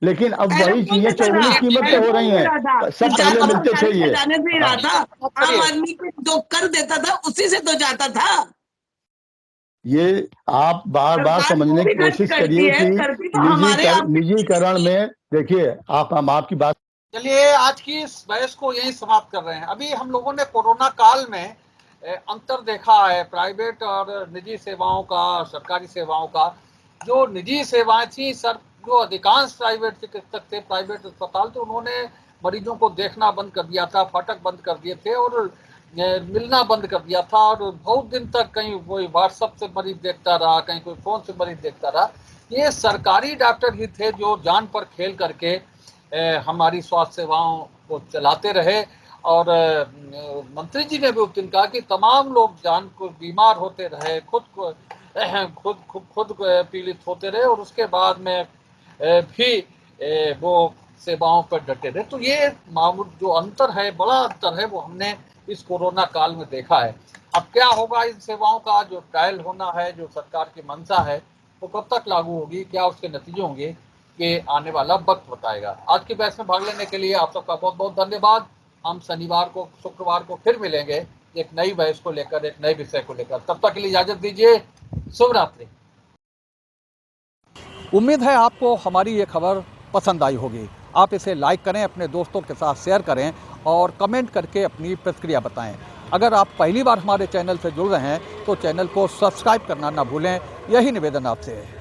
लेकिन अब वही चीजें चौगुनी कीमत पे हो रही हैं। सब पहले मिलते थे। ये जाने से ही रहा था, आम आदमी को जो कर देता था उसी से तो जाता था। ये आप बार बार समझने की कोशिश करिए कि निजीकरण में, देखिए हम आपकी बात। चलिए आज की इस बहस को यही समाप्त कर रहे हैं। अभी हम लोगों ने कोरोना काल में अंतर देखा है प्राइवेट और निजी सेवाओं का, सरकारी सेवाओं का। जो निजी सेवाएं थी सर, जो अधिकांश प्राइवेट चिकित्सक थे, प्राइवेट अस्पताल, तो उन्होंने मरीजों को देखना बंद कर दिया था, फाटक बंद कर दिए थे और मिलना बंद कर दिया था। और बहुत दिन तक कहीं कोई व्हाट्सएप से मरीज देखता रहा, कहीं कोई फोन से मरीज देखता रहा। ये सरकारी डॉक्टर ही थे जो जान पर खेल करके हमारी स्वास्थ्य सेवाओं को चलाते रहे। और मंत्री जी ने भी उस दिन कहा कि तमाम लोग जान को बीमार होते रहे, खुद पीड़ित होते रहे और उसके बाद में भी वो सेवाओं पर डटे रहे। तो ये मामूल जो अंतर है, बड़ा अंतर है, वो हमने इस कोरोना काल में देखा है। अब क्या होगा इन सेवाओं का? जो ट्रायल होना है, जो सरकार की मंशा है, वो कब तक लागू होगी, क्या उसके नतीजे होंगे, कि आने वाला वक्त बताएगा। आज की बहस में भाग लेने के लिए आप सबका बहुत बहुत धन्यवाद। हम शुक्रवार को फिर मिलेंगे एक नई बहस को लेकर, एक नए विषय को लेकर। तब तक के लिए इजाजत दीजिए। शुभ रात्रि। उम्मीद है आपको हमारी ये खबर पसंद आई होगी। आप इसे लाइक करें, अपने दोस्तों के साथ शेयर करें और कमेंट करके अपनी प्रतिक्रिया बताएं। अगर आप पहली बार हमारे चैनल से जुड़ रहे हैं तो चैनल को सब्सक्राइब करना ना भूलें। यही निवेदन आपसे है।